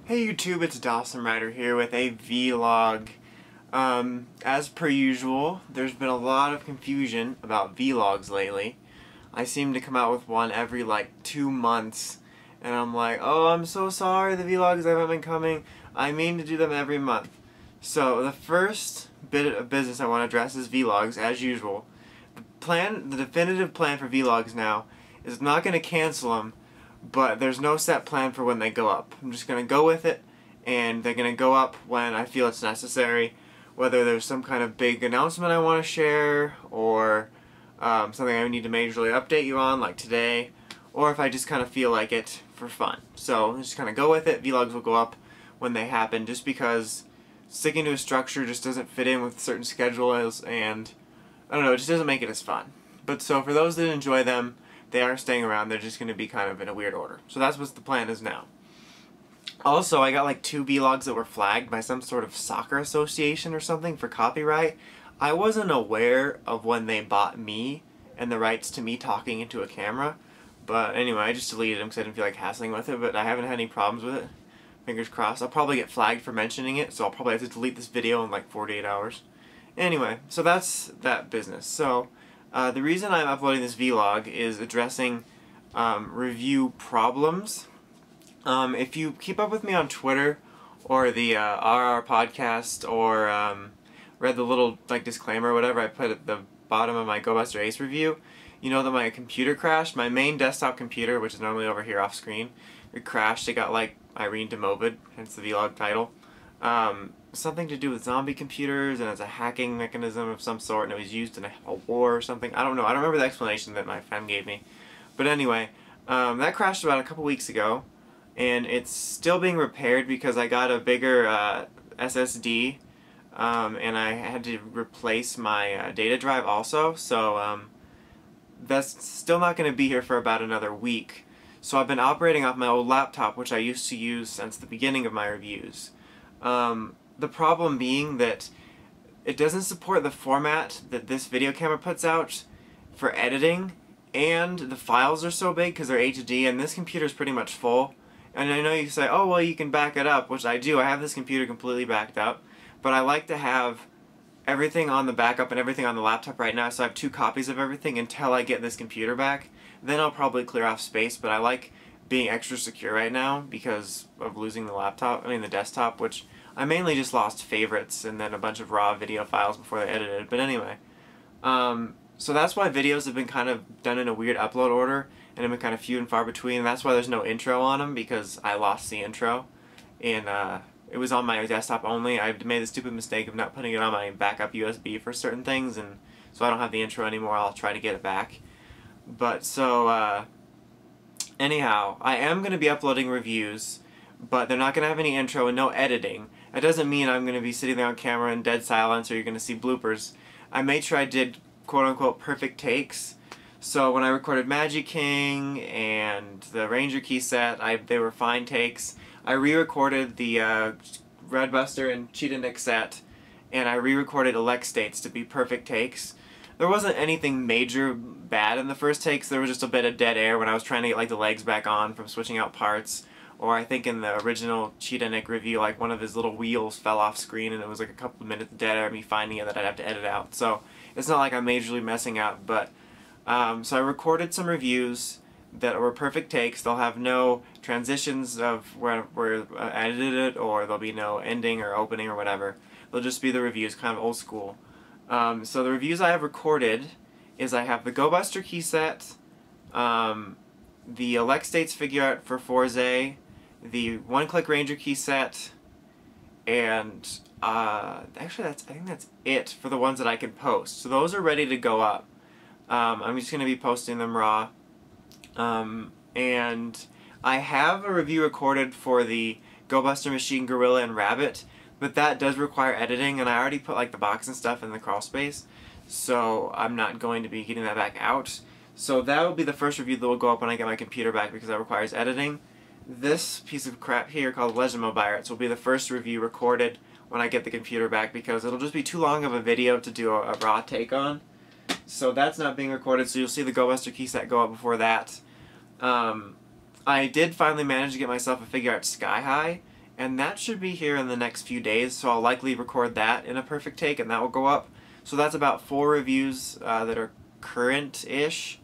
Hey YouTube, it's Dawson Ryder here with a vlog. As per usual, there's been a lot of confusion about vlogs lately. I seem to come out with one every like 2 months, and I'm like, oh, I'm so sorry the vlogs haven't been coming. I mean to do them every month. So the first bit of business I want to address is vlogs, as usual. The definitive plan for vlogs now is not going to cancel them, but there's no set plan for when they go up. I'm just going to go with it, and they're going to go up when I feel it's necessary, whether there's some kind of big announcement I want to share, or something I need to majorly update you on, like today, or if I just kind of feel like it for fun. So just kind of go with it. Vlogs will go up when they happen, just because sticking to a structure just doesn't fit in with certain schedules, and I don't know, it just doesn't make it as fun. But so for those that enjoy them, they are staying around. They're just going to be kind of in a weird order. So that's what the plan is now. Also, I got like 2 vlogs that were flagged by some sort of soccer association or something for copyright. I wasn't aware of when they bought me and the rights to me talking into a camera. But anyway, I just deleted them because I didn't feel like hassling with it, but I haven't had any problems with it. Fingers crossed. I'll probably get flagged for mentioning it, so I'll probably have to delete this video in like 48 hours. Anyway, so that's that business. So the reason I'm uploading this vlog is addressing review problems. If you keep up with me on Twitter or the RR podcast, or read the little like disclaimer or whatever I put at the bottom of my Go Buster Ace review, you know that my computer crashed. My main desktop computer, which is normally over here off screen, it crashed. It got like Irene Demova'd, hence the vlog title. Something to do with zombie computers, and it's a hacking mechanism of some sort, and it was used in a war or something. I don't know. I don't remember the explanation that my friend gave me. But anyway, that crashed about a couple weeks ago, and it's still being repaired because I got a bigger SSD, and I had to replace my data drive also, so that's still not going to be here for about another week. So I've been operating off my old laptop, which I used to use since the beginning of my reviews. The problem being that it doesn't support the format that this video camera puts out for editing, and the files are so big because they're HD, and this computer is pretty much full. And I know you say, oh well, you can back it up, which I do. I have this computer completely backed up, but I like to have everything on the backup and everything on the laptop right now, so I have 2 copies of everything until I get this computer back. Then I'll probably clear off space, but I like being extra secure right now because of losing the desktop, which I mainly just lost favorites and then a bunch of raw video files before they edited. But anyway, so that's why videos have been kind of done in a weird upload order, and have been kind of few and far between, and that's why there's no intro on them, because I lost the intro, and it was on my desktop only. I made the stupid mistake of not putting it on my backup USB for certain things, and so I don't have the intro anymore. I'll try to get it back. But so, anyhow, I am going to be uploading reviews, but they're not going to have any intro and no editing. That doesn't mean I'm going to be sitting there on camera in dead silence, or you're going to see bloopers. I made sure I did quote-unquote perfect takes. So when I recorded Magic King and the Ranger Key set, they were fine takes. I re-recorded the Red Buster and Cheetah Nick set, and I re-recorded Elect States to be perfect takes. There wasn't anything major bad in the first takes. There was just a bit of dead air when I was trying to get like the legs back on from switching out parts. Or I think in the original Cheetah Nick review, like one of his little wheels fell off screen, and it was like a couple of minutes dead air of me finding it that I'd have to edit out. So it's not like I'm majorly messing up, but so I recorded some reviews that were perfect takes. They'll have no transitions of where I edited it, or there'll be no ending or opening or whatever. They'll just be the reviews, kind of old school. So the reviews I have recorded is I have the Go Buster key set, the Elect States figure art for Forze, the One-Click Ranger key set, and actually I think that's it for the ones that I can post. So those are ready to go up. I'm just going to be posting them raw. And I have a review recorded for the Go Buster Machine, Gorilla, and Rabbit, but that does require editing, and I already put like the box and stuff in the crawl space, so I'm not going to be getting that back out. So that will be the first review that will go up when I get my computer back, because that requires editing. This piece of crap here called Legend Mobiles will be the first review recorded when I get the computer back, because it'll just be too long of a video to do a raw take on. So that's not being recorded, so you'll see the Go Buster key set go up before that. I did finally manage to get myself a figure art Sky High, and that should be here in the next few days, so I'll likely record that in a perfect take, and that will go up. So that's about 4 reviews that are current-ish.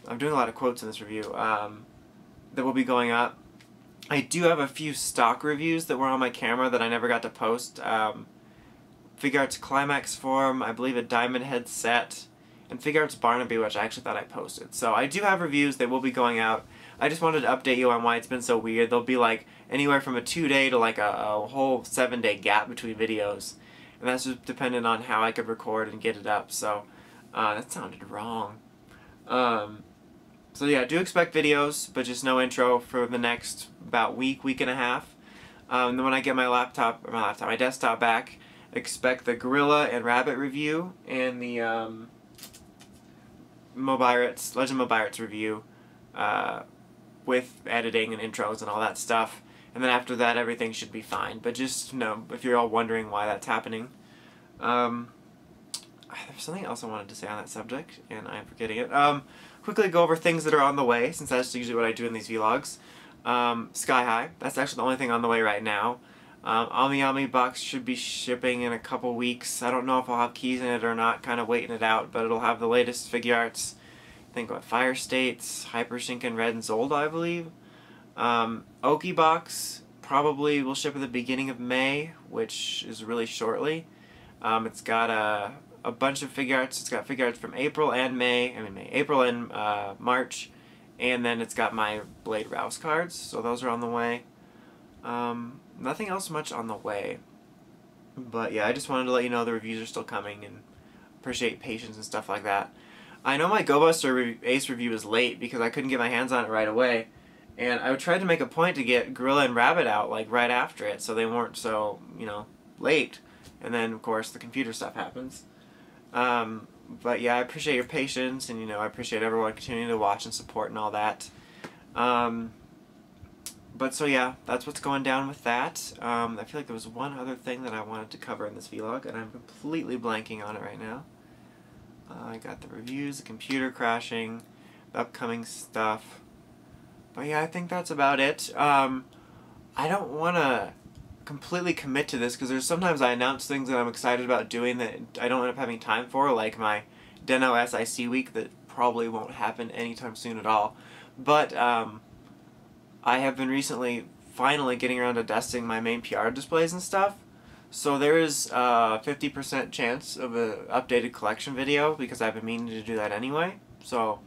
I'm doing a lot of quotes in this review, that will be going up. I do have a few stock reviews that were on my camera that I never got to post. Figuarts Climax Form, I believe a Diamond Head set, and Figuarts Barnaby, which I actually thought I posted. So I do have reviews that will be going out. I just wanted to update you on why it's been so weird. There'll be like anywhere from a 2-day to like a whole 7-day gap between videos. And that's just dependent on how I could record and get it up. So that sounded wrong. So yeah, do expect videos, but just no intro for the next about week and a half. And then when I get my desktop back, expect the Gorilla and Rabbit review and the Legend Mobiritz review with editing and intros and all that stuff. And then after that, everything should be fine. But just know, if you're all wondering why that's happening. There's something else I wanted to say on that subject, and I'm forgetting it. Quickly go over things that are on the way, since that's usually what I do in these vlogs. Sky High, that's actually the only thing on the way right now. Ami box should be shipping in a couple weeks. I don't know if I'll have keys in it or not, kind of waiting it out, but it'll have the latest Figuarts. I think what, Fire States, Hyper Shinken Red and Zolda, I believe. Oki box probably will ship at the beginning of May, which is really shortly. It's got a bunch of Figuarts. It's got Figuarts from April and April and March, and then it's got my Blade Rouse cards, so those are on the way. Nothing else much on the way, but yeah, I just wanted to let you know the reviews are still coming, and appreciate patience and stuff like that. I know my Go Buster Ace review is late because I couldn't get my hands on it right away, and I tried to make a point to get Gorilla and Rabbit out like right after it, so they weren't so, you know, late. And then of course the computer stuff happens. But yeah, I appreciate your patience, and you know, I appreciate everyone continuing to watch and support and all that. But so yeah, that's what's going down with that. I feel like there was one other thing that I wanted to cover in this vlog, and I'm completely blanking on it right now. I got the reviews, the computer crashing, the upcoming stuff. But yeah, I think that's about it. I don't want to completely commit to this, because there's sometimes I announce things that I'm excited about doing that I don't end up having time for, like my Deno SIC week that probably won't happen anytime soon at all. But I have been recently finally getting around to dusting my main PR displays and stuff. So there is a 50% chance of an updated collection video, because I've been meaning to do that anyway. So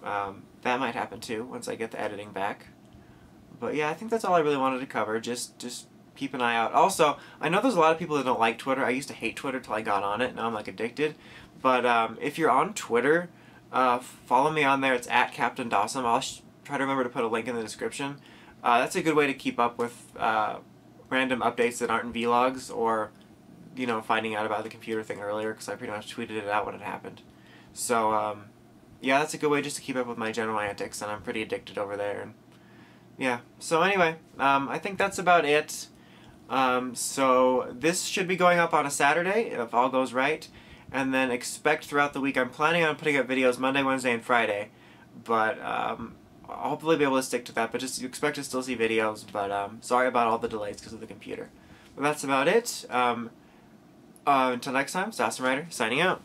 that might happen too once I get the editing back. But yeah, I think that's all I really wanted to cover. Just keep an eye out. Also, I know there's a lot of people that don't like Twitter. I used to hate Twitter till I got on it. Now I'm like addicted. But if you're on Twitter, follow me on there. It's @CaptainDawsome. I'll try to remember to put a link in the description. That's a good way to keep up with random updates that aren't in vlogs, or, you know, finding out about the computer thing earlier, because I pretty much tweeted it out when it happened. So yeah, that's a good way just to keep up with my general antics, and I'm pretty addicted over there. And yeah, so anyway, I think that's about it. So this should be going up on a Saturday, if all goes right, and then expect throughout the week. I'm planning on putting up videos Monday, Wednesday, and Friday, but I'll hopefully be able to stick to that, but just expect to still see videos. But sorry about all the delays because of the computer. But that's about it. Until next time, Awesome Rider signing out.